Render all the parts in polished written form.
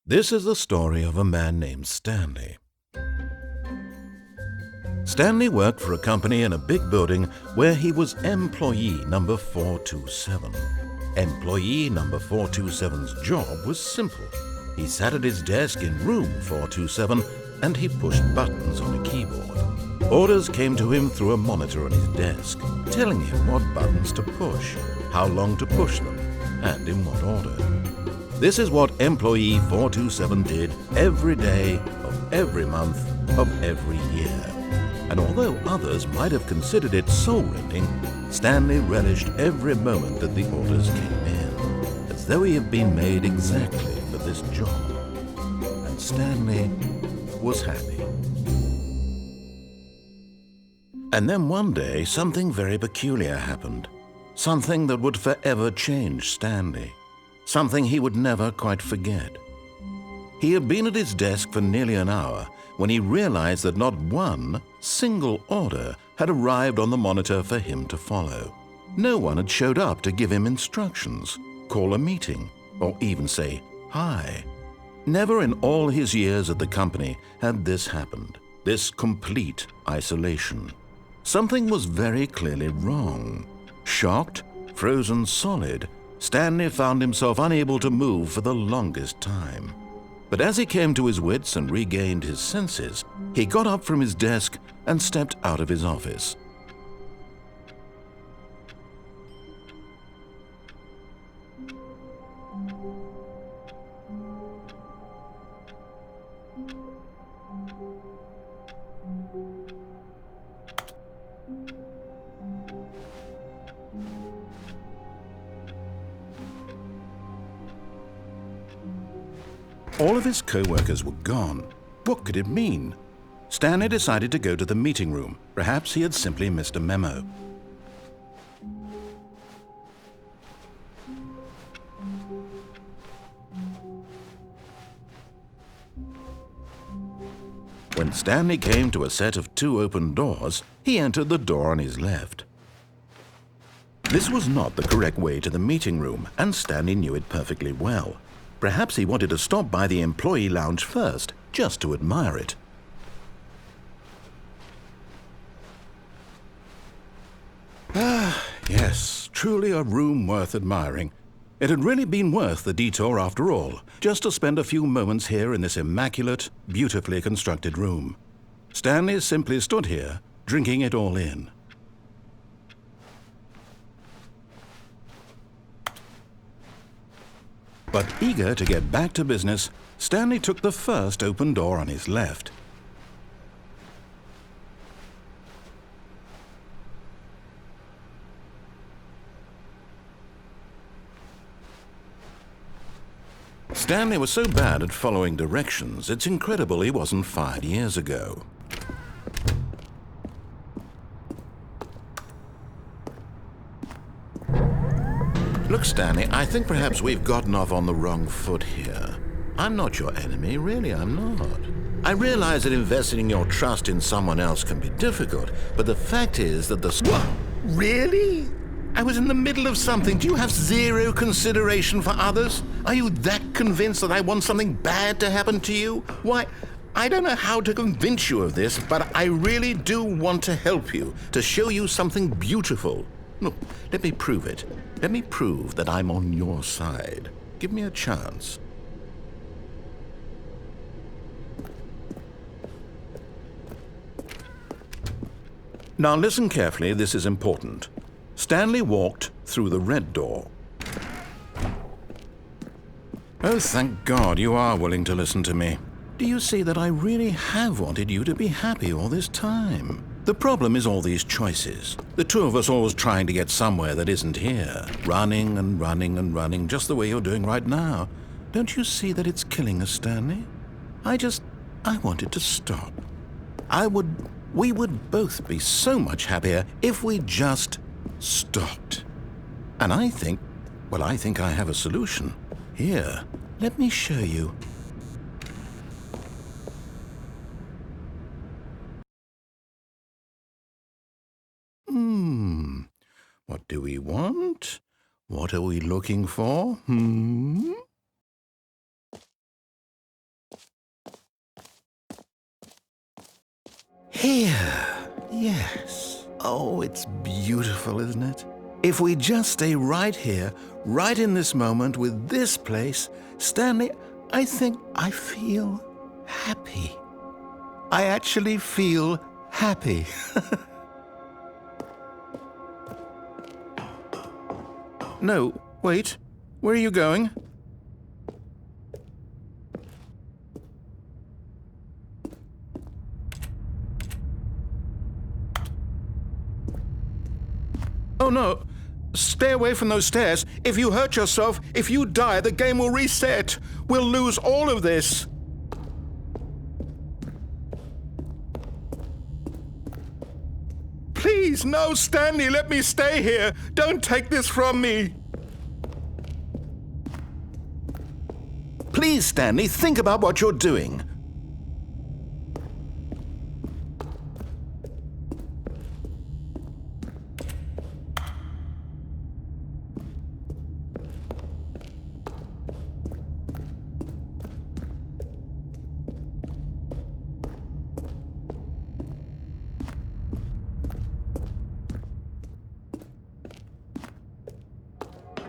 This is the story of a man named Stanley. Stanley worked for a company in a big building where he was employee number 427. Employee number 427's job was simple. He sat at his desk in room 427 and he pushed buttons on a keyboard. Orders came to him through a monitor on his desk, telling him what buttons to push, how long to push them, and in what order. This is what employee 427 did every day of every month of every year. And although others might have considered it soul-rending, Stanley relished every moment that the orders came in, as though he had been made exactly for this job. And Stanley was happy. And then one day, something very peculiar happened. Something that would forever change Stanley. Something he would never quite forget. He had been at his desk for nearly an hour when he realized that not one single order had arrived on the monitor for him to follow. No one had showed up to give him instructions, call a meeting, or even say hi. Never in all his years at the company had this happened, this complete isolation. Something was very clearly wrong. Shocked, frozen solid, Stanley found himself unable to move for the longest time. But as he came to his wits and regained his senses, he got up from his desk and stepped out of his office. All of his co-workers were gone. What could it mean? Stanley decided to go to the meeting room. Perhaps he had simply missed a memo. When Stanley came to a set of 2 open doors, he entered the door on his left. This was not the correct way to the meeting room, and Stanley knew it perfectly well. Perhaps he wanted to stop by the employee lounge first, just to admire it. Yes, truly a room worth admiring. It had really been worth the detour after all, just to spend a few moments here in this immaculate, beautifully constructed room. Stanley simply stood here, drinking it all in. But eager to get back to business, Stanley took the first open door on his left. Stanley was so bad at following directions, it's incredible he wasn't fired years ago. Look, Stanley, I think perhaps we've gotten off on the wrong foot here. I'm not your enemy, really, I'm not. I realize that investing your trust in someone else can be difficult, but the fact is that the... What? Really? I was in the middle of something. Do you have zero consideration for others? Are you that convinced that I want something bad to happen to you? Why, I don't know how to convince you of this, but I really do want to help you, to show you something beautiful. Look, let me prove it. Let me prove that I'm on your side. Give me a chance. Now listen carefully, this is important. Stanley walked through the red door. Oh, thank God you are willing to listen to me. Do you see that I really have wanted you to be happy all this time? The problem is all these choices. The two of us always trying to get somewhere that isn't here. Running and running and running, just the way you're doing right now. Don't you see that it's killing us, Stanley? I wanted to stop. We would both be so much happier if we just stopped. And I think I have a solution. Here, let me show you. What do we want? What are we looking for? Here. Yes. Oh, it's beautiful, isn't it? If we just stay right here, right in this moment with this place, Stanley, I think I feel happy. I actually feel happy. No, wait. Where are you going? Oh, no. Stay away from those stairs. If you hurt yourself, if you die, the game will reset. We'll lose all of this. Please, no, Stanley, let me stay here. Don't take this from me. Please, Stanley, think about what you're doing.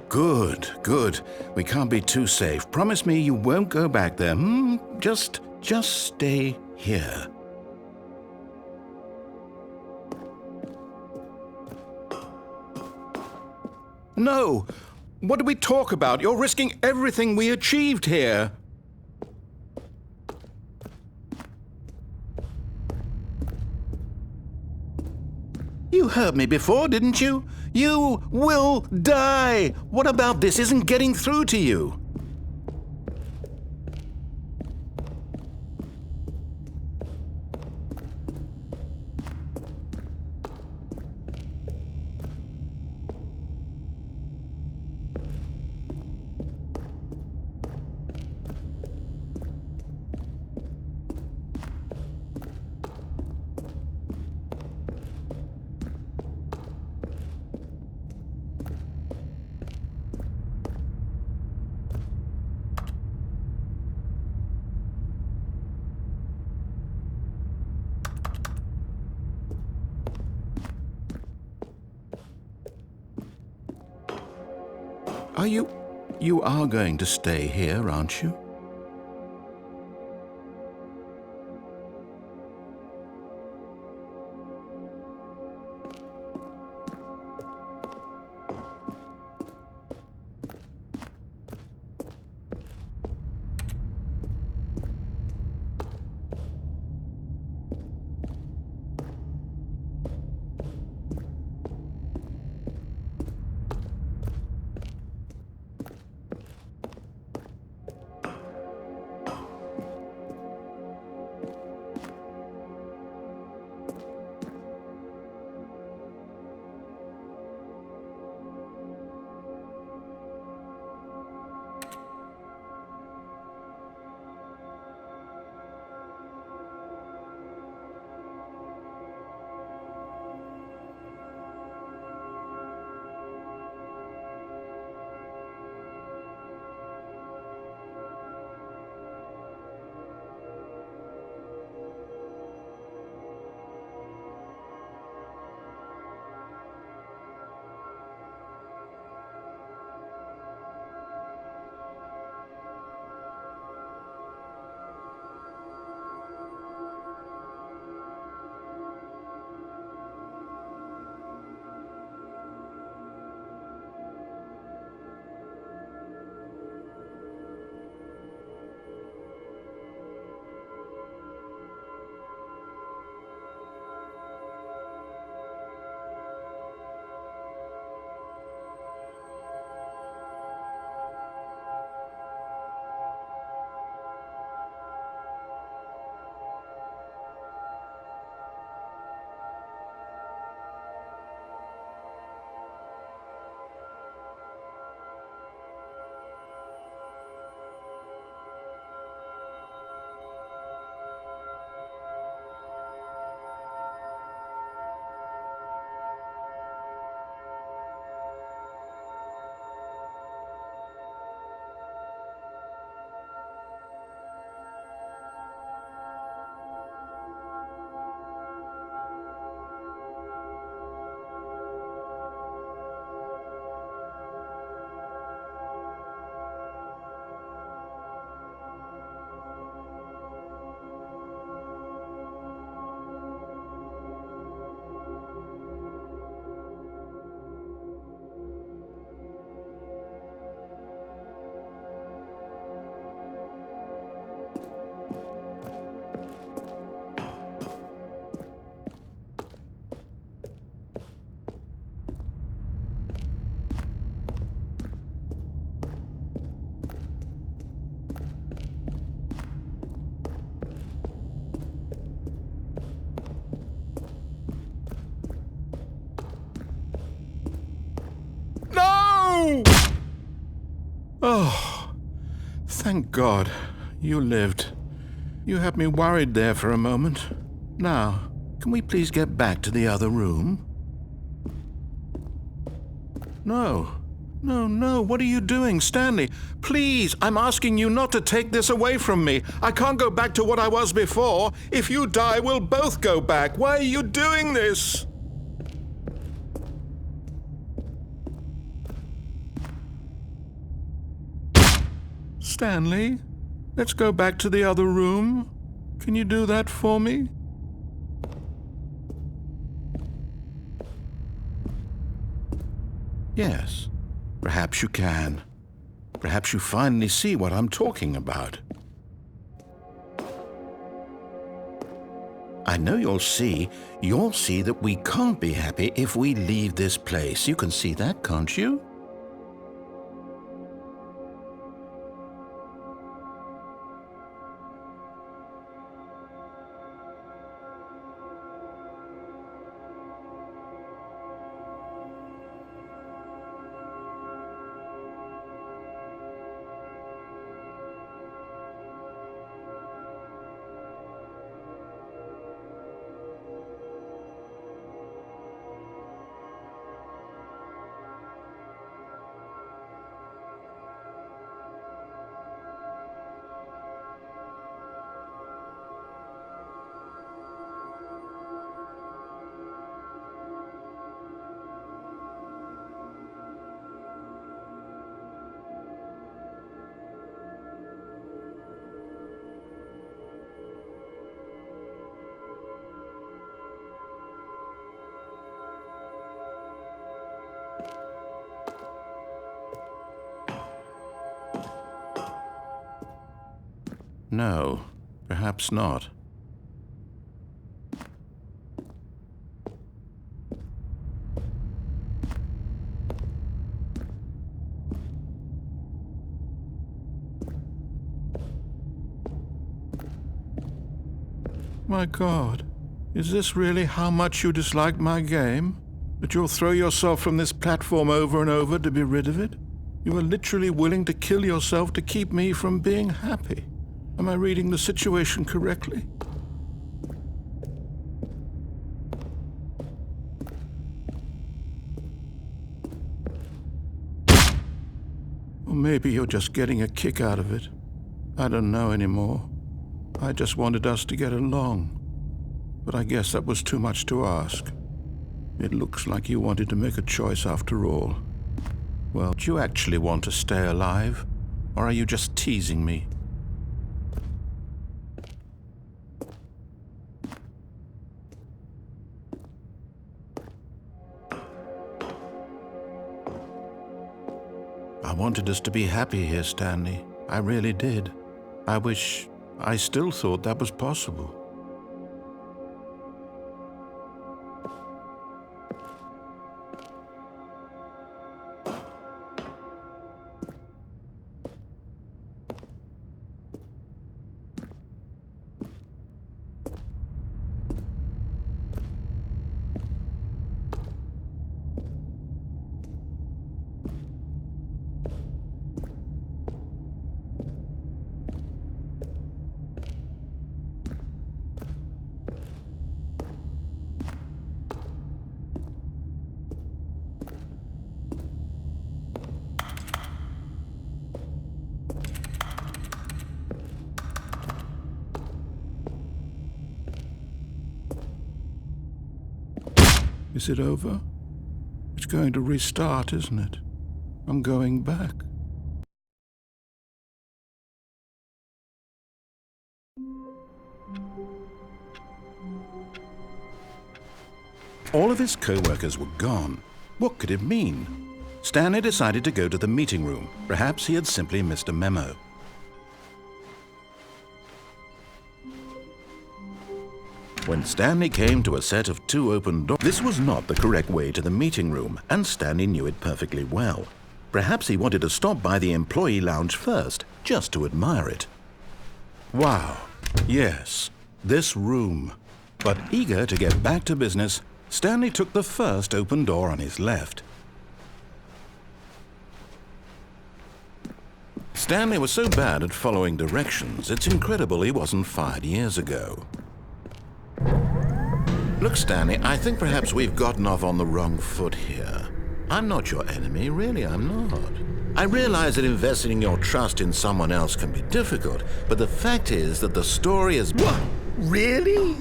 Good, good. We can't be too safe. Promise me you won't go back there, Just stay here. No! What do we talk about? You're risking everything we achieved here. You heard me before, didn't you? You will die! What about this isn't getting through to you? You are going to stay here, aren't you? No! Oh, thank God. You lived. You had me worried there for a moment. Now, can we please get back to the other room? No. No, no, what are you doing, Stanley? Please, I'm asking you not to take this away from me. I can't go back to what I was before. If you die, we'll both go back. Why are you doing this? Stanley, let's go back to the other room. Can you do that for me? Yes, perhaps you can. Perhaps you finally see what I'm talking about. I know you'll see that we can't be happy if we leave this place. You can see that, can't you? No, perhaps not. My God, is this really how much you dislike my game? That you'll throw yourself from this platform over and over to be rid of it? You are literally willing to kill yourself to keep me from being happy. Am I reading the situation correctly? Or maybe you're just getting a kick out of it. I don't know anymore. I just wanted us to get along. But I guess that was too much to ask. It looks like you wanted to make a choice after all. Well, do you actually want to stay alive? Or are you just teasing me? I wanted us to be happy here, Stanley. I really did. I still thought that was possible. Is it over? It's going to restart, isn't it? I'm going back. All of his co-workers were gone. What could it mean? Stanley decided to go to the meeting room. Perhaps he had simply missed a memo. When Stanley came to a set of 2 open doors, this was not the correct way to the meeting room, and Stanley knew it perfectly well. Perhaps he wanted to stop by the employee lounge first, just to admire it. Wow, yes, this room. But eager to get back to business, Stanley took the first open door on his left. Stanley was so bad at following directions, it's incredible he wasn't fired years ago. Look, Stanley, I think perhaps we've gotten off on the wrong foot here. I'm not your enemy, really, I'm not. I realize that investing your trust in someone else can be difficult, but the fact is that the story is... What? Really?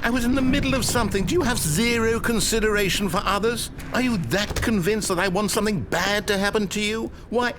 I was in the middle of something. Do you have zero consideration for others? Are you that convinced that I want something bad to happen to you? Why,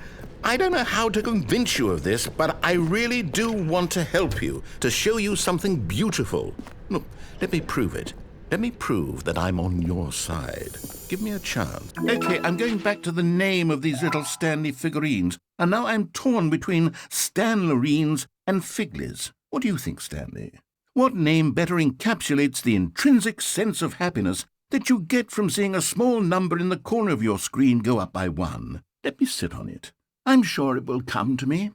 I don't know how to convince you of this, but I really do want to help you, to show you something beautiful. Look, let me prove it. Let me prove that I'm on your side. Give me a chance. Okay, I'm going back to the name of these little Stanley figurines, and now I'm torn between Stanlerines and Figlies. What do you think, Stanley? What name better encapsulates the intrinsic sense of happiness that you get from seeing a small number in the corner of your screen go up by 1? Let me sit on it. I'm sure it will come to me.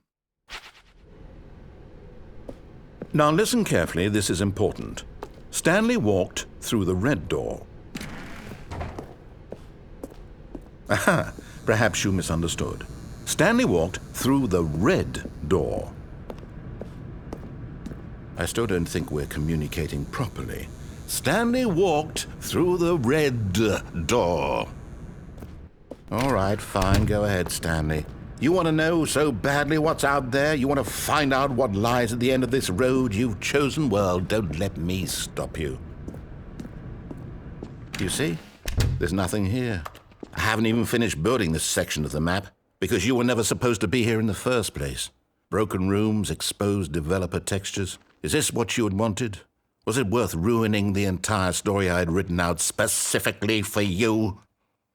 Now listen carefully, this is important. Stanley walked through the red door. Aha, perhaps you misunderstood. Stanley walked through the red door. I still don't think we're communicating properly. Stanley walked through the red door. All right, fine, go ahead, Stanley. You want to know so badly what's out there? You want to find out what lies at the end of this road you've chosen? Well, don't let me stop you. You see? There's nothing here. I haven't even finished building this section of the map because you were never supposed to be here in the first place. Broken rooms, exposed developer textures. Is this what you had wanted? Was it worth ruining the entire story I had written out specifically for you?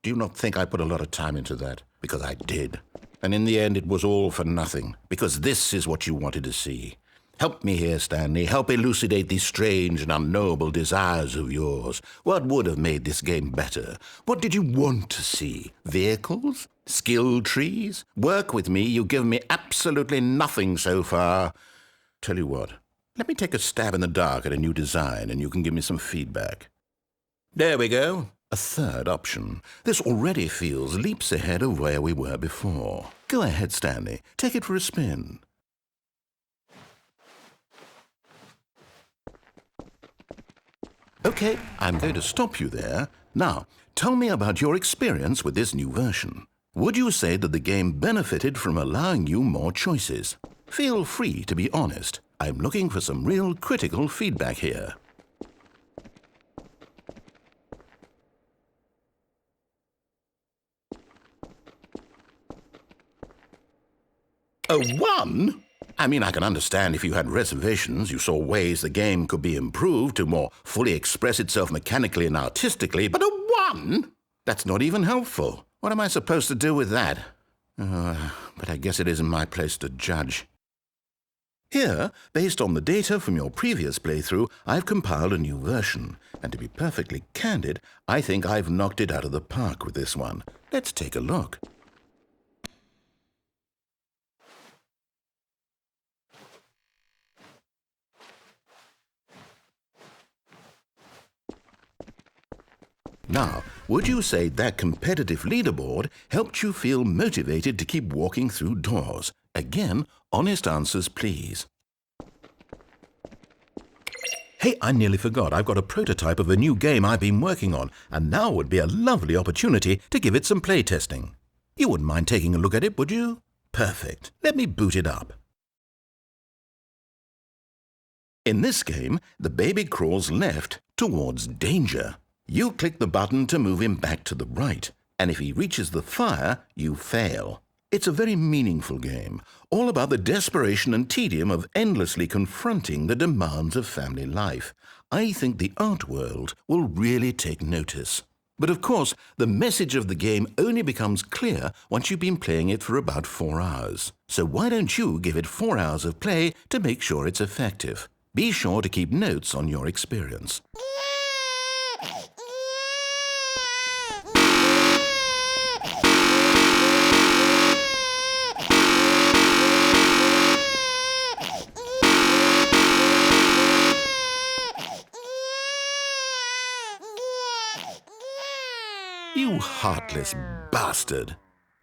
Do you not think I put a lot of time into that? Because I did. And in the end, it was all for nothing, because this is what you wanted to see. Help me here, Stanley. Help elucidate these strange and unknowable desires of yours. What would have made this game better? What did you want to see? Vehicles? Skill trees? Work with me. You've given me absolutely nothing so far. Tell you what, let me take a stab in the dark at a new design, and you can give me some feedback. There we go. A third option. This already feels leaps ahead of where we were before. Go ahead, Stanley. Take it for a spin. Okay, I'm going to stop you there. Now, tell me about your experience with this new version. Would you say that the game benefited from allowing you more choices? Feel free to be honest. I'm looking for some real critical feedback here. A 1? I mean, I can understand if you had reservations, you saw ways the game could be improved to more fully express itself mechanically and artistically, but a 1? That's not even helpful. What am I supposed to do with that? But I guess it isn't my place to judge. Here, based on the data from your previous playthrough, I've compiled a new version. And to be perfectly candid, I think I've knocked it out of the park with this one. Let's take a look. Now, would you say that competitive leaderboard helped you feel motivated to keep walking through doors? Again, honest answers, please. Hey, I nearly forgot. I've got a prototype of a new game I've been working on, and now would be a lovely opportunity to give it some playtesting. You wouldn't mind taking a look at it, would you? Perfect. Let me boot it up. In this game, the baby crawls left towards danger. You click the button to move him back to the right, and if he reaches the fire, you fail. It's a very meaningful game, all about the desperation and tedium of endlessly confronting the demands of family life. I think the art world will really take notice. But of course, the message of the game only becomes clear once you've been playing it for about 4 hours. So why don't you give it 4 hours of play to make sure it's effective? Be sure to keep notes on your experience. You heartless bastard.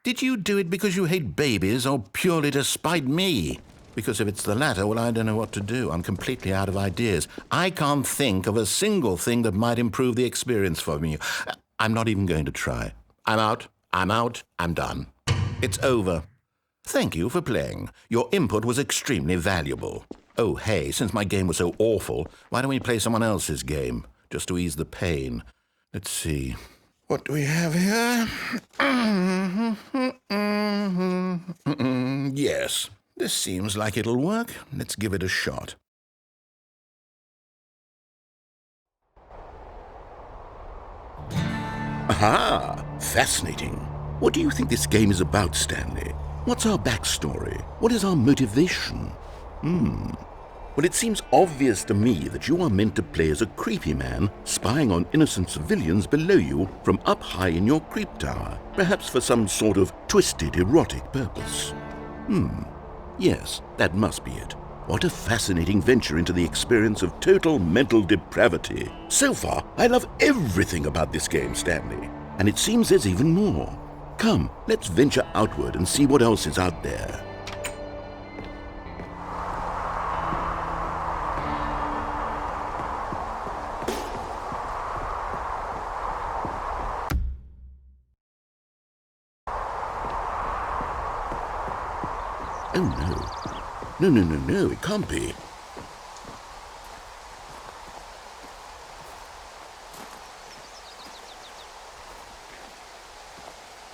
Did you do it because you hate babies or purely to spite me? Because if it's the latter, well, I don't know what to do. I'm completely out of ideas. I can't think of a single thing that might improve the experience for me. I'm not even going to try. I'm out. I'm done. It's over. Thank you for playing. Your input was extremely valuable. Oh, hey, since my game was so awful, why don't we play someone else's game, just to ease the pain? Let's see. What do we have here? Yes, this seems like it'll work. Let's give it a shot. Aha! Fascinating. What do you think this game is about, Stanley? What's our backstory? What is our motivation? Well, it seems obvious to me that you are meant to play as a creepy man spying on innocent civilians below you from up high in your creep tower, perhaps for some sort of twisted erotic purpose. Yes, that must be it. What a fascinating venture into the experience of total mental depravity. So far, I love everything about this game, Stanley. And it seems there's even more. Come, let's venture outward and see what else is out there. Oh, no. No, it can't be.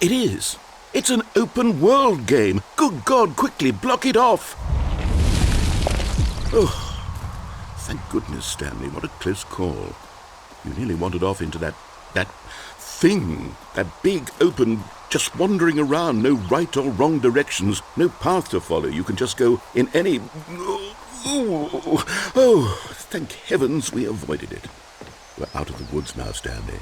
It is. It's an open world game. Good God, quickly block it off. Oh, thank goodness, Stanley. What a close call. You nearly wandered off into that thing, that big, open, just wandering around, no right or wrong directions, no path to follow. You can just go in any... Oh, thank heavens we avoided it. We're out of the woods now, Stanley.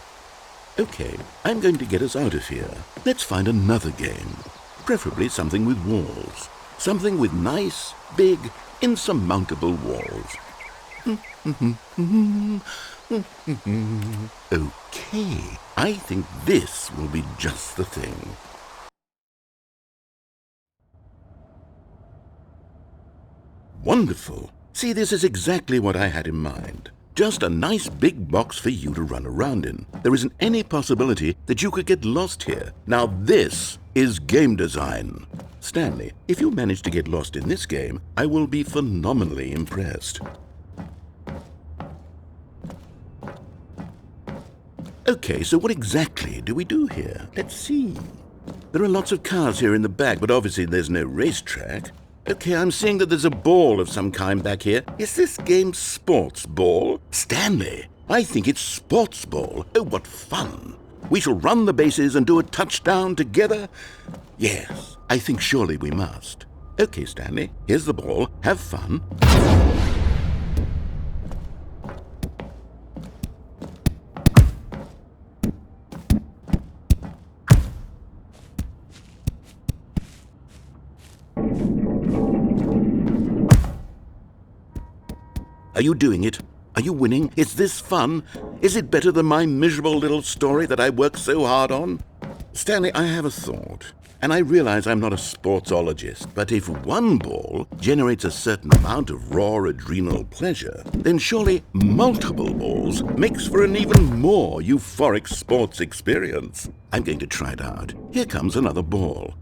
Okay, I'm going to get us out of here. Let's find another game. Preferably something with walls. Something with nice, big, insurmountable walls. Okay, I think this will be just the thing. Wonderful. See, this is exactly what I had in mind. Just a nice big box for you to run around in. There isn't any possibility that you could get lost here. Now this is game design. Stanley, if you manage to get lost in this game, I will be phenomenally impressed. Okay, so what exactly do we do here? Let's see. There are lots of cars here in the back, but obviously there's no racetrack. Okay, I'm seeing that there's a ball of some kind back here. Is this game sports ball? Stanley, I think it's sports ball. Oh, what fun. We shall run the bases and do a touchdown together? Yes, I think surely we must. Okay, Stanley, here's the ball. Have fun. Are you doing it? Are you winning? Is this fun? Is it better than my miserable little story that I worked so hard on? Stanley, I have a thought. And I realize I'm not a sportsologist, but if one ball generates a certain amount of raw adrenal pleasure, then surely multiple balls makes for an even more euphoric sports experience. I'm going to try it out. Here comes another ball.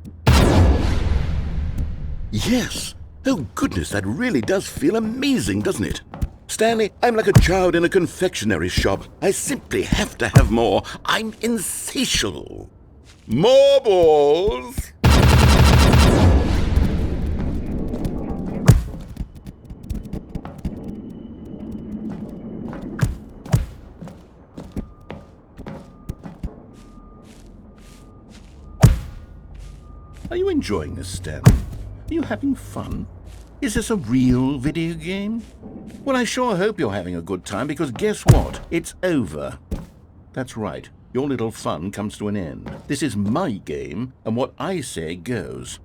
Yes! Oh goodness, that really does feel amazing, doesn't it? Stanley, I'm like a child in a confectionery shop. I simply have to have more. I'm insatiable. More balls! Are you enjoying this, Stanley? Are you having fun? Is this a real video game? Well, I sure hope you're having a good time, because guess what? It's over. That's right. Your little fun comes to an end. This is my game, and what I say goes.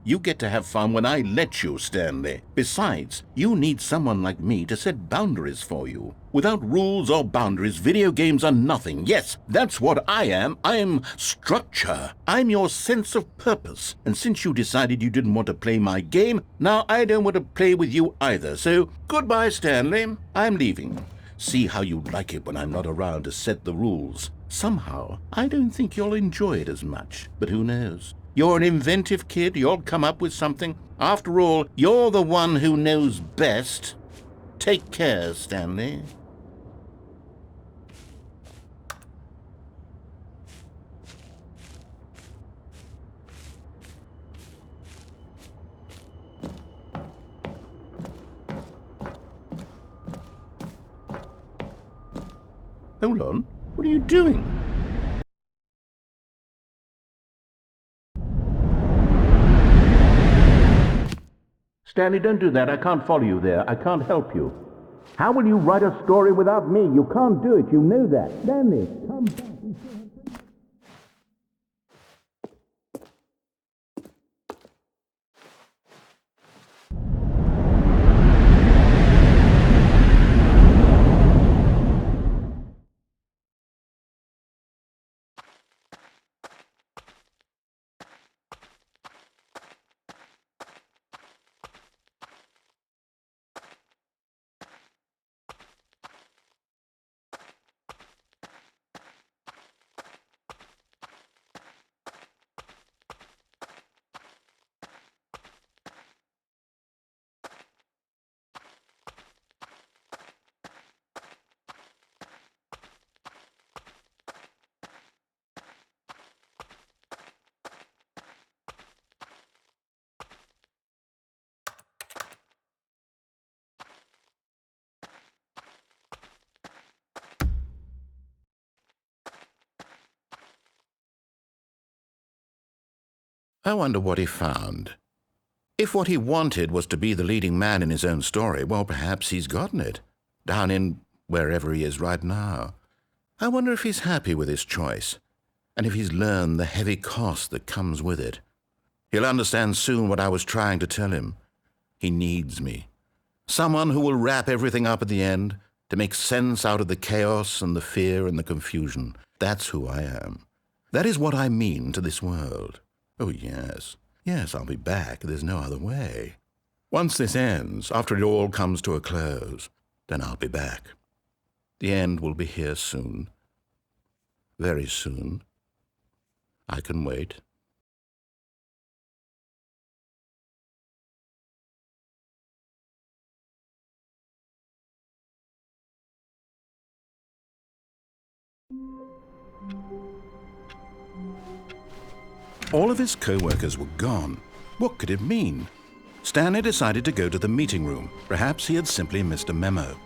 You get to have fun when I let you, Stanley. Besides, you need someone like me to set boundaries for you. Without rules or boundaries, video games are nothing. Yes, that's what I am. I'm structure. I'm your sense of purpose. And since you decided you didn't want to play my game, now I don't want to play with you either. So, goodbye, Stanley. I'm leaving. See how you like it when I'm not around to set the rules. Somehow, I don't think you'll enjoy it as much. But who knows? You're an inventive kid. You'll come up with something. After all, you're the one who knows best. Take care, Stanley. Hold on. What are you doing? Stanley, don't do that. I can't follow you there. I can't help you. How will you write a story without me? You can't do it. You know that. Stanley, come back. I wonder what he found. If what he wanted was to be the leading man in his own story, well, perhaps he's gotten it, down in wherever he is right now. I wonder if he's happy with his choice, and if he's learned the heavy cost that comes with it. He'll understand soon what I was trying to tell him. He needs me. Someone who will wrap everything up at the end, to make sense out of the chaos and the fear and the confusion. That's who I am. That is what I mean to this world. Oh, yes. Yes, I'll be back. There's no other way. Once this ends, after it all comes to a close, then I'll be back. The end will be here soon. Very soon. I can wait. All of his co-workers were gone. What could it mean? Stanley decided to go to the meeting room. Perhaps he had simply missed a memo.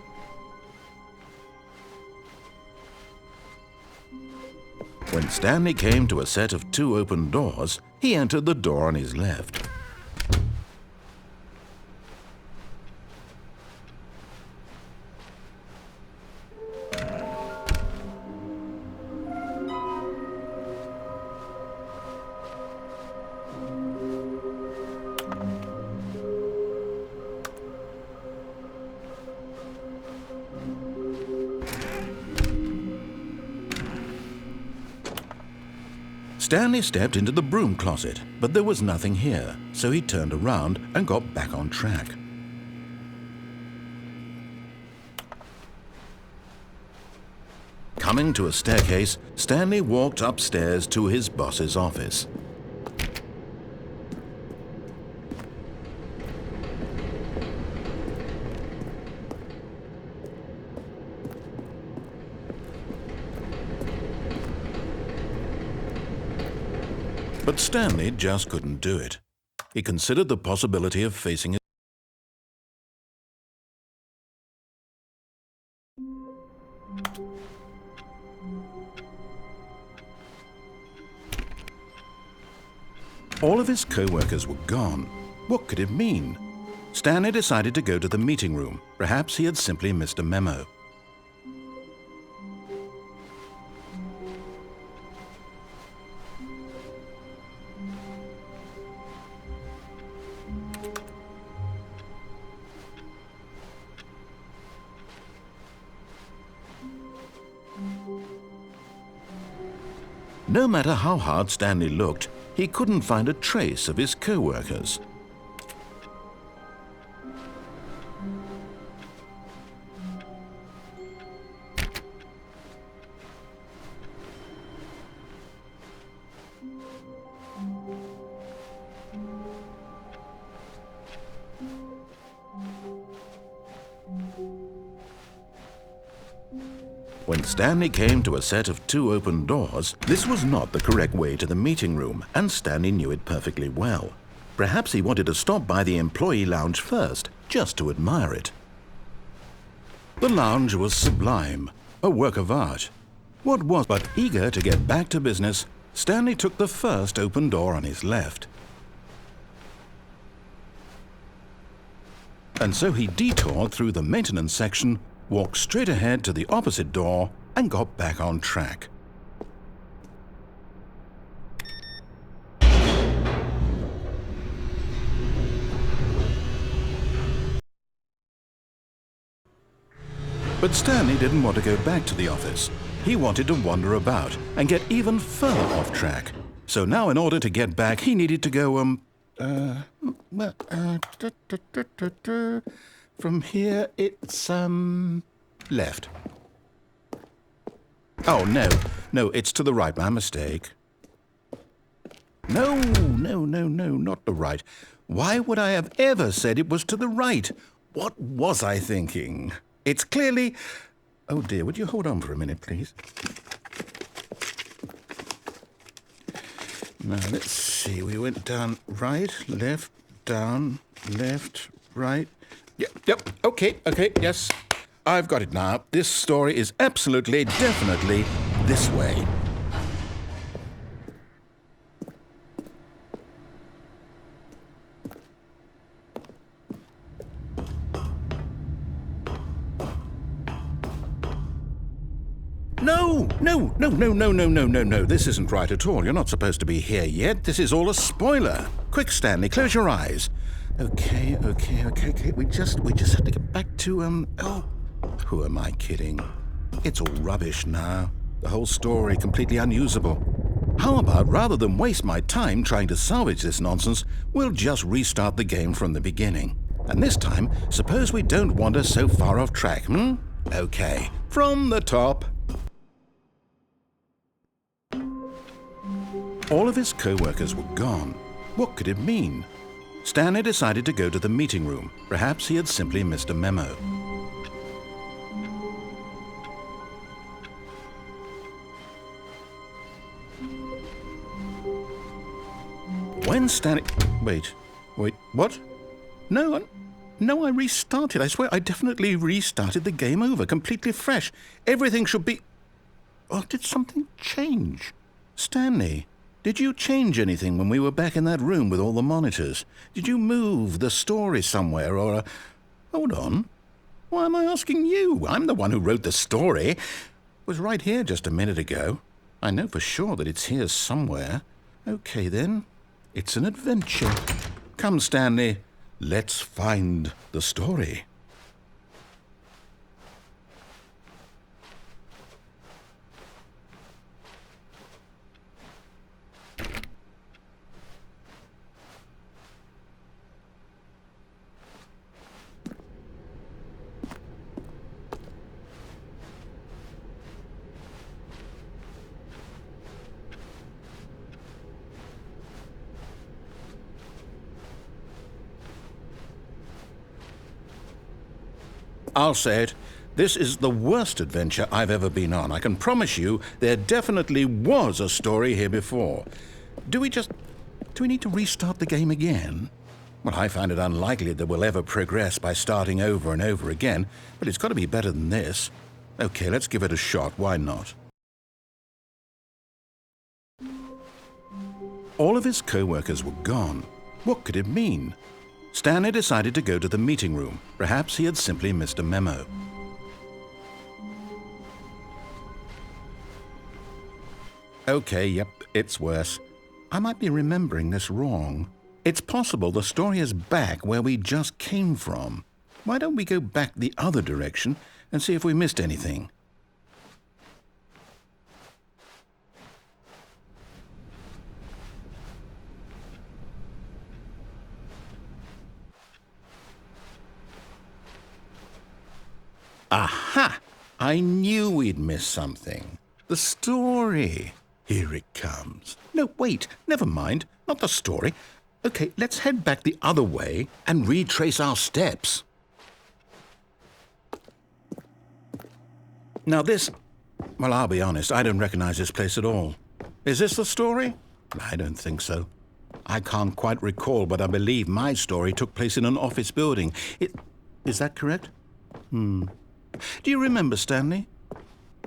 When Stanley came to a set of 2 open doors, he entered the door on his left. Stanley stepped into the broom closet, but there was nothing here, so he turned around and got back on track. Coming to a staircase, Stanley walked upstairs to his boss's office. But Stanley just couldn't do it. He considered the possibility of facing it. All of his co-workers were gone. What could it mean? Stanley decided to go to the meeting room. Perhaps he had simply missed a memo. No matter how hard Stanley looked, he couldn't find a trace of his co-workers. When Stanley came to a set of 2 open doors, this was not the correct way to the meeting room, and Stanley knew it perfectly well. Perhaps he wanted to stop by the employee lounge first, just to admire it. The lounge was sublime, a work of art. What was but eager to get back to business, Stanley took the first open door on his left. And so he detoured through the maintenance section, walked straight ahead to the opposite door, and got back on track. But Stanley didn't want to go back to the office. He wanted to wander about and get even further off track. So now in order to get back, he needed to go, from here, it's, left. Oh, no, it's to the right, my mistake. No, not the right. Why would I have ever said it was to the right? What was I thinking? It's clearly... Oh dear, would you hold on for a minute, please? Now, let's see, we went down right, left, down, left, right. Yep, okay, yes. I've got it now. This story is absolutely, definitely this way. No. This isn't right at all. You're not supposed to be here yet. This is all a spoiler. Quick, Stanley, close your eyes. Okay. We just have to get back to, oh, who am I kidding? It's all rubbish now. The whole story completely unusable. How about, rather than waste my time trying to salvage this nonsense, we'll just restart the game from the beginning. And this time, suppose we don't wander so far off track, Okay, from the top. All of his co-workers were gone. What could it mean? Stanley decided to go to the meeting room. Perhaps he had simply missed a memo. When Stanley... Wait, what? No, I restarted. I swear I definitely restarted the game over, completely fresh. Everything should be... Oh, did something change? Stanley, did you change anything when we were back in that room with all the monitors? Did you move the story somewhere or... Hold on. Why am I asking you? I'm the one who wrote the story. It was right here just a minute ago. I know for sure that it's here somewhere. Okay, then. It's an adventure. Come, Stanley. Let's find the story. I'll say it. This is the worst adventure I've ever been on. I can promise you there definitely was a story here before. Do we need to restart the game again? Well, I find it unlikely that we'll ever progress by starting over and over again, but it's got to be better than this. Okay, let's give it a shot. Why not? All of his co-workers were gone. What could it mean? Stanley decided to go to the meeting room. Perhaps he had simply missed a memo. Okay, yep, it's worse. I might be remembering this wrong. It's possible the story is back where we just came from. Why don't we go back the other direction and see if we missed anything? Aha! I knew we'd miss something. The story. Here it comes. No, wait, never mind. Not the story. Okay, let's head back the other way and retrace our steps. Now this... Well, I'll be honest, I don't recognize this place at all. Is this the story? I don't think so. I can't quite recall, but I believe my story took place in an office building. Is that correct? Do you remember, Stanley?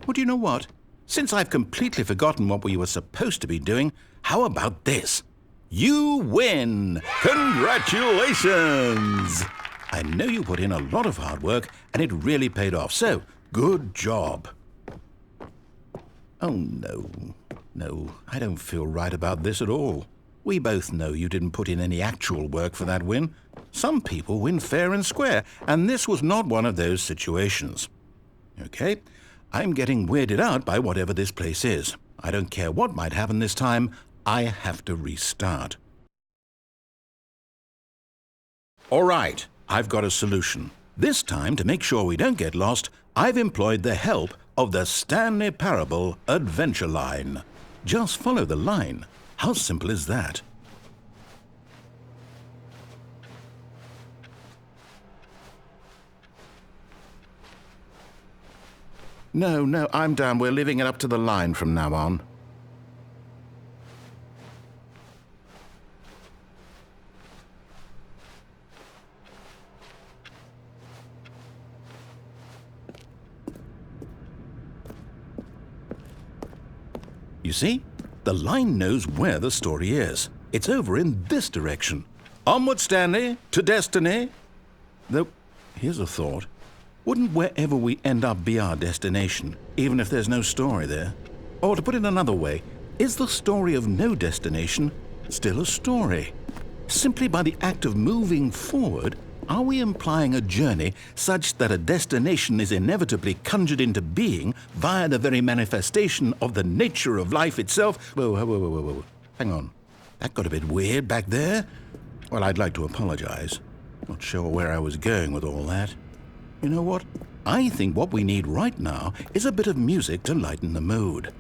Well, do you know what? Since I've completely forgotten what we were supposed to be doing, how about this? You win! Congratulations! I know you put in a lot of hard work, and it really paid off, so good job. Oh, no, I don't feel right about this at all. We both know you didn't put in any actual work for that win. Some people win fair and square, and this was not one of those situations. Okay, I'm getting weirded out by whatever this place is. I don't care what might happen this time, I have to restart. All right, I've got a solution. This time, to make sure we don't get lost, I've employed the help of the Stanley Parable Adventure Line. Just follow the line. How simple is that? No, I'm down. We're leaving it up to the line from now on. You see? The line knows where the story is. It's over in this direction. Onward, Stanley, to destiny. Though, here's a thought. Wouldn't wherever we end up be our destination, even if there's no story there? Or to put it another way, is the story of no destination still a story? Simply by the act of moving forward, are we implying a journey such that a destination is inevitably conjured into being via the very manifestation of the nature of life itself? Whoa. Hang on. That got a bit weird back there. Well, I'd like to apologize. Not sure where I was going with all that. You know what? I think what we need right now is a bit of music to lighten the mood.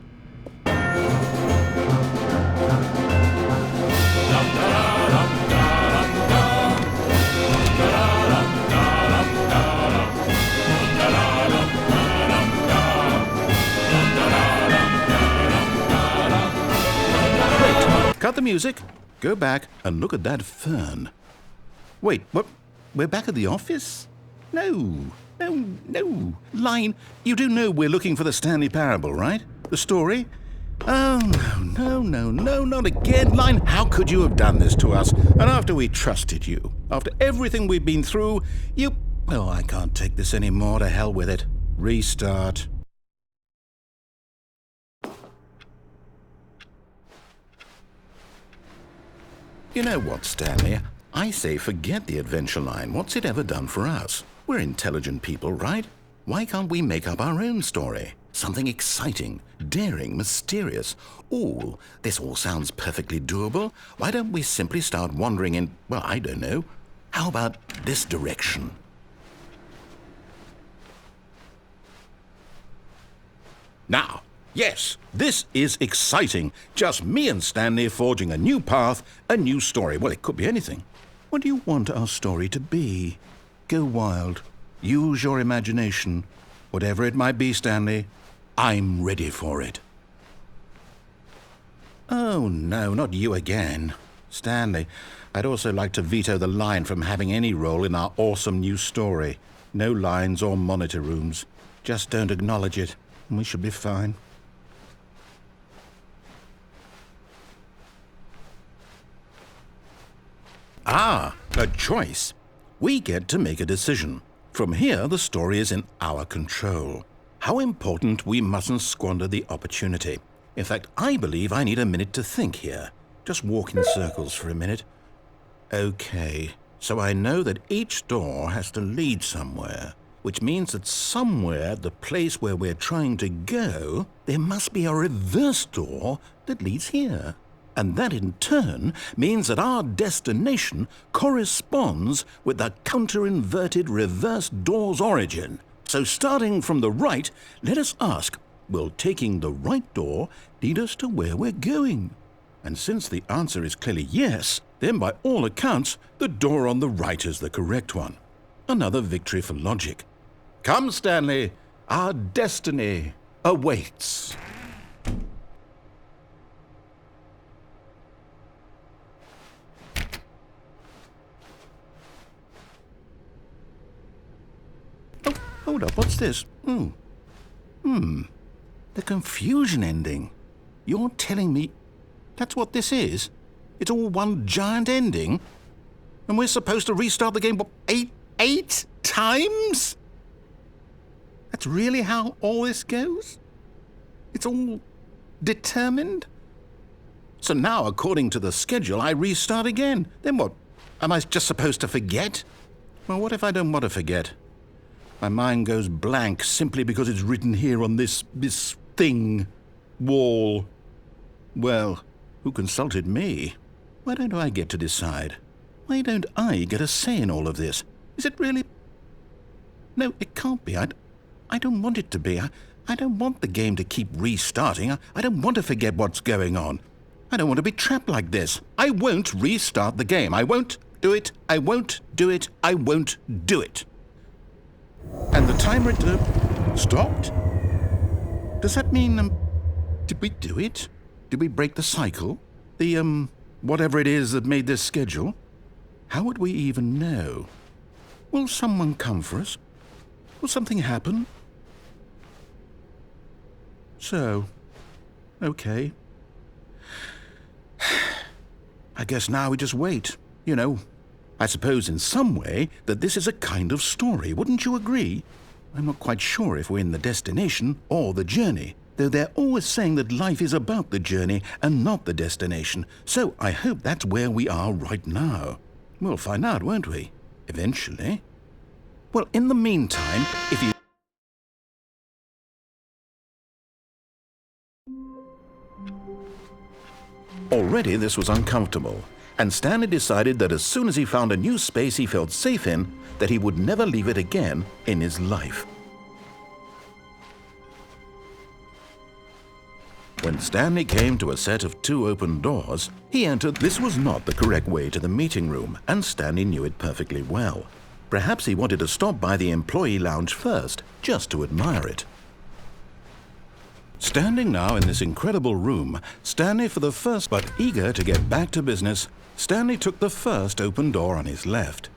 Cut the music, go back and look at that fern. Wait, what? We're back at the office? No. Line, you do know we're looking for the Stanley Parable, right? The story? Oh, no, not again. Line, how could you have done this to us? And after we trusted you, after everything we've been through, you... Oh, I can't take this anymore. To hell with it. Restart. You know what, Stanley? I say forget the adventure line. What's it ever done for us? We're intelligent people, right? Why can't we make up our own story? Something exciting, daring, mysterious. Ooh, this all sounds perfectly doable. Why don't we simply start wandering in, well, I don't know. How about this direction? Now, yes, this is exciting. Just me and Stanley forging a new path, a new story. Well, it could be anything. What do you want our story to be? Go wild. Use your imagination. Whatever it might be, Stanley, I'm ready for it. Oh, no, not you again. Stanley, I'd also like to veto the line from having any role in our awesome new story. No lines or monitor rooms. Just don't acknowledge it, and we should be fine. Ah, a choice. We get to make a decision. From here, the story is in our control. How important we mustn't squander the opportunity. In fact, I believe I need a minute to think here. Just walk in circles for a minute. Okay, so I know that each door has to lead somewhere, which means that somewhere, the place where we're trying to go, there must be a reverse door that leads here. And that in turn means that our destination corresponds with the counter-inverted reverse door's origin. So starting from the right, let us ask, will taking the right door lead us to where we're going? And since the answer is clearly yes, then by all accounts, the door on the right is the correct one. Another victory for logic. Come, Stanley, our destiny awaits. Oh, hold up, what's this? The confusion ending. You're telling me that's what this is? It's all one giant ending? And we're supposed to restart the game, what, eight times? That's really how all this goes? It's all determined? So now, according to the schedule, I restart again. Then what? Am I just supposed to forget? Well, what if I don't want to forget? My mind goes blank simply because it's written here on this thing, wall. Well, who consulted me? Why don't I get to decide? Why don't I get a say in all of this? Is it really? No, it can't be. I don't want it to be. I don't want the game to keep restarting. I don't want to forget what's going on. I don't want to be trapped like this. I won't restart the game. I won't do it. I won't do it. I won't do it. And the timer stopped? Does that mean, did we do it? Did we break the cycle? The, whatever it is that made this schedule? How would we even know? Will someone come for us? Will something happen? So, okay. I guess now we just wait, you know. I suppose in some way that this is a kind of story, wouldn't you agree? I'm not quite sure if we're in the destination or the journey, though they're always saying that life is about the journey and not the destination, so I hope that's where we are right now. We'll find out, won't we? Eventually. Well, in the meantime, if you... Already this was uncomfortable, and Stanley decided that as soon as he found a new space he felt safe in, that he would never leave it again in his life. When Stanley came to a set of 2 open doors, he entered. This was not the correct way to the meeting room, and Stanley knew it perfectly well. Perhaps he wanted to stop by the employee lounge first, just to admire it. Standing now in this incredible room, Stanley for the first, but eager to get back to business, Stanley took the first open door on his left.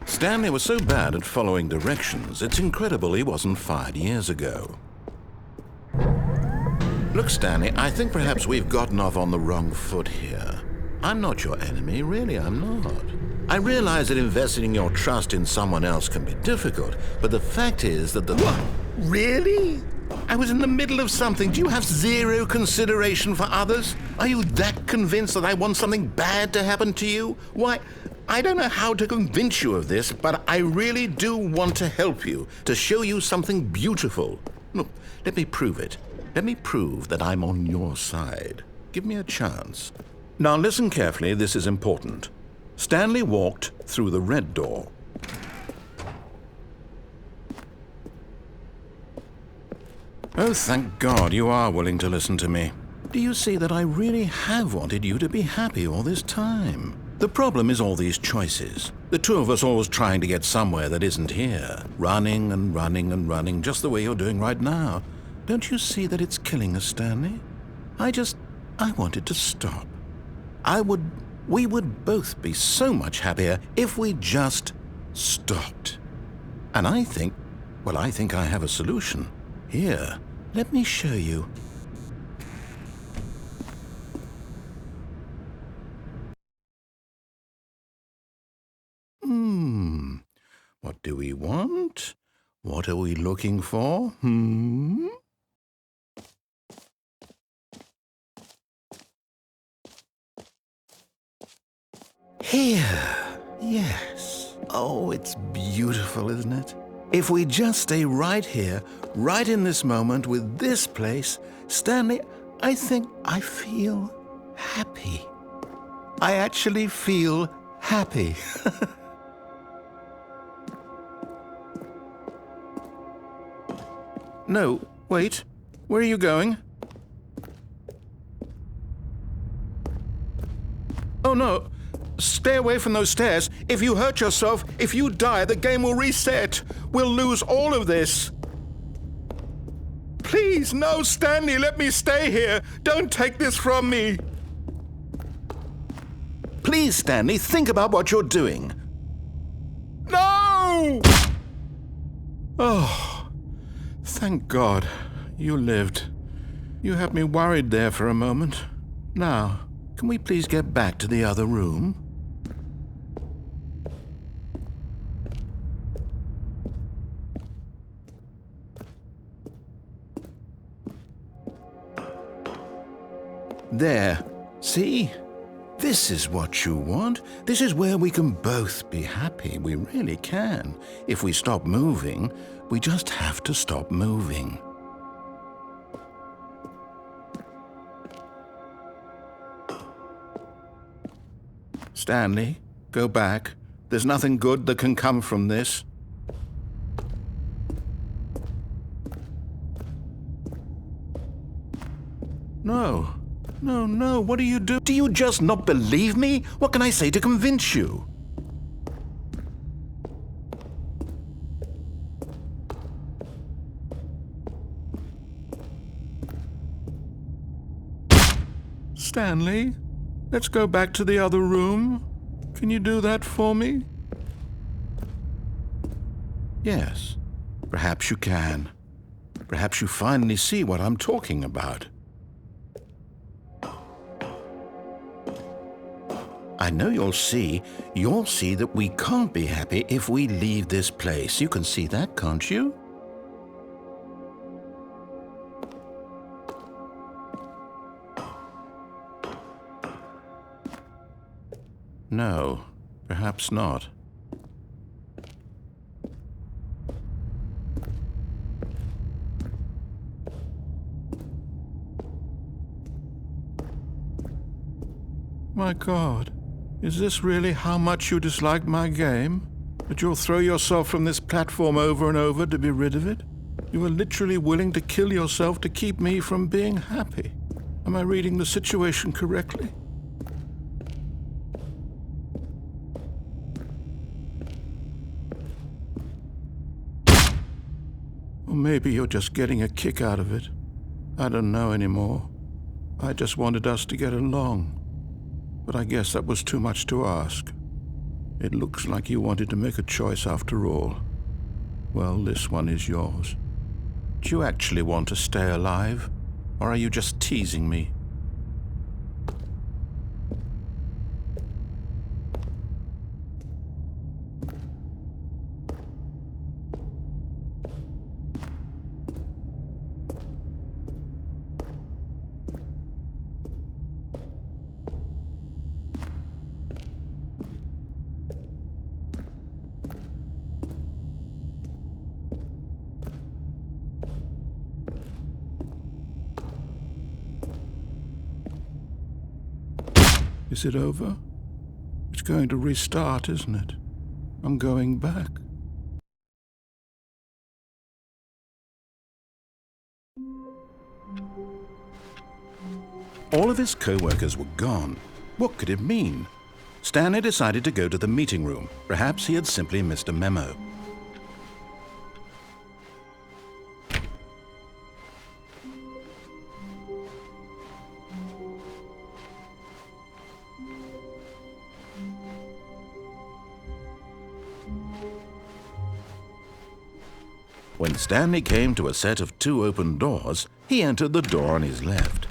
Stanley was so bad at following directions, it's incredible he wasn't fired years ago. Look, Stanley, I think perhaps we've gotten off on the wrong foot here. I'm not your enemy, really, I'm not. I realize that investing your trust in someone else can be difficult, but the fact is that the... What? Really? I was in the middle of something. Do you have zero consideration for others? Are you that convinced that I want something bad to happen to you? Why, I don't know how to convince you of this, but I really do want to help you, to show you something beautiful. Look, let me prove it. Let me prove that I'm on your side. Give me a chance. Now listen carefully, this is important. Stanley walked through the red door. Oh, thank God you are willing to listen to me. Do you see that I really have wanted you to be happy all this time? The problem is all these choices. The two of us always trying to get somewhere that isn't here. Running and running and running, just the way you're doing right now. Don't you see that it's killing us, Stanley? I wanted to stop. We would both be so much happier if we just stopped. And I think I have a solution. Here, let me show you. What do we want? What are we looking for? Here, yes. Oh, it's beautiful, isn't it? If we just stay right here, right in this moment with this place, Stanley, I think I feel happy. I actually feel happy. No, wait. Where are you going? Oh, no. Stay away from those stairs. If you hurt yourself, if you die, the game will reset. We'll lose all of this. Please, no, Stanley, let me stay here. Don't take this from me. Please, Stanley, think about what you're doing. No! Oh, thank God. You lived. You had me worried there for a moment. Now, can we please get back to the other room? There. See? This is what you want. This is where we can both be happy. We really can. If we stop moving, we just have to stop moving. Stanley, go back. There's nothing good that can come from this. No. No, no, what do you do? Do you just not believe me? What can I say to convince you? Stanley, let's go back to the other room. Can you do that for me? Yes, perhaps you can. Perhaps you finally see what I'm talking about. I know you'll see that we can't be happy if we leave this place. You can see that, can't you? No, perhaps not. My God. Is this really how much you dislike my game? That you'll throw yourself from this platform over and over to be rid of it? You are literally willing to kill yourself to keep me from being happy. Am I reading the situation correctly? Or maybe you're just getting a kick out of it. I don't know anymore. I just wanted us to get along. But I guess that was too much to ask. It looks like you wanted to make a choice after all. Well, this one is yours. Do you actually want to stay alive? Or are you just teasing me? Is it over? It's going to restart, isn't it? I'm going back. All of his co-workers were gone. What could it mean? Stanley decided to go to the meeting room. Perhaps he had simply missed a memo. When Stanley came to a set of 2 open doors, he entered the door on his left.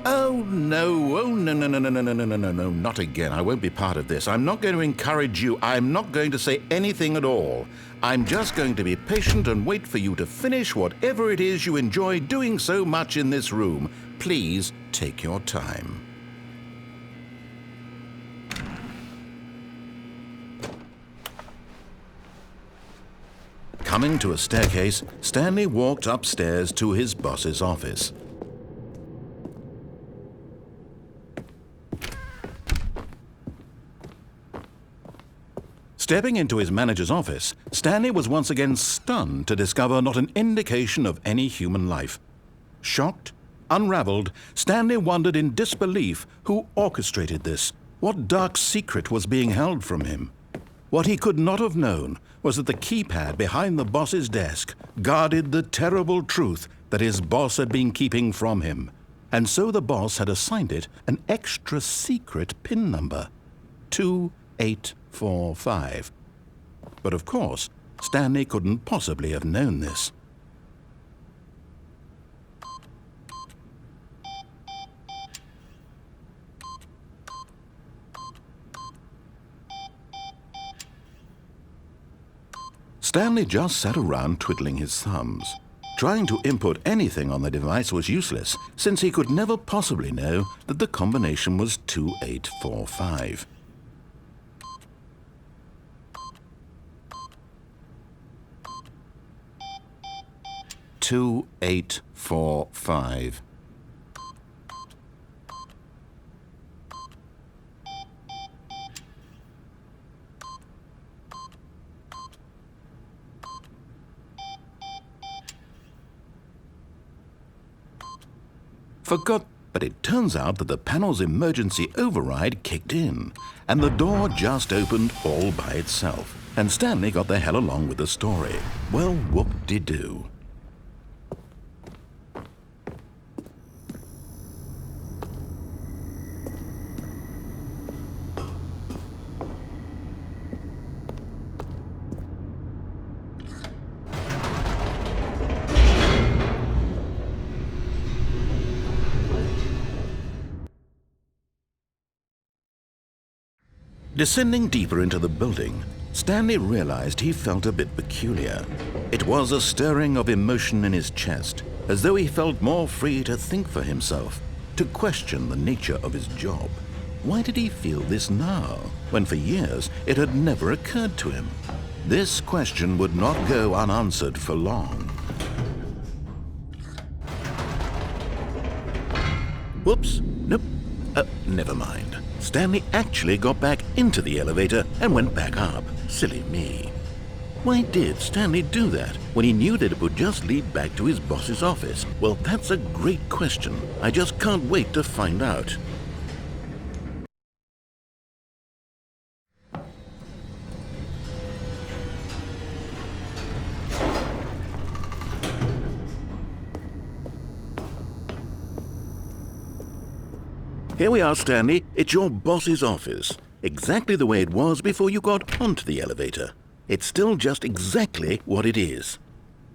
Oh, no. Oh, no, no, no, no, no, no, no, no, no, no, not again. I won't be part of this. I'm not going to encourage you. I'm not going to say anything at all. I'm just going to be patient and wait for you to finish whatever it is you enjoy doing so much in this room. Please take your time. Coming to a staircase, Stanley walked upstairs to his boss's office. Stepping into his manager's office, Stanley was once again stunned to discover not an indication of any human life. Shocked, unraveled, Stanley wondered in disbelief who orchestrated this, what dark secret was being held from him. What he could not have known was that the keypad behind the boss's desk guarded the terrible truth that his boss had been keeping from him, and so the boss had assigned it an extra secret PIN number, 2845. But of course, Stanley couldn't possibly have known this. Stanley just sat around twiddling his thumbs. Trying to input anything on the device was useless, since he could never possibly know that the combination was 2845. "2845. Forgot, but it turns out that the panel's emergency override kicked in, and the door just opened all by itself, and Stanley got the hell along with the story. Well, whoop-de-doo. Descending deeper into the building, Stanley realized he felt a bit peculiar. It was a stirring of emotion in his chest, as though he felt more free to think for himself, to question the nature of his job. Why did he feel this now, when for years it had never occurred to him? This question would not go unanswered for long. Whoops, nope, never mind. Stanley actually got back into the elevator and went back up. Silly me. Why did Stanley do that when he knew that it would just lead back to his boss's office? Well, that's a great question. I just can't wait to find out. Here we are, Stanley. It's your boss's office. Exactly the way it was before you got onto the elevator. It's still just exactly what it is.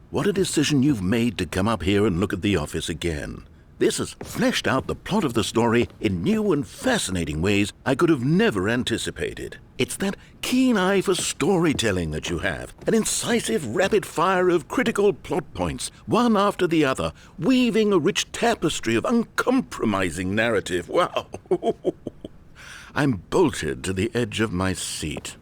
What a decision you've made to come up here and look at the office again. This has fleshed out the plot of the story in new and fascinating ways I could have never anticipated. It's that keen eye for storytelling that you have, an incisive rapid fire of critical plot points, one after the other, weaving a rich tapestry of uncompromising narrative. Wow! I'm bolted to the edge of my seat.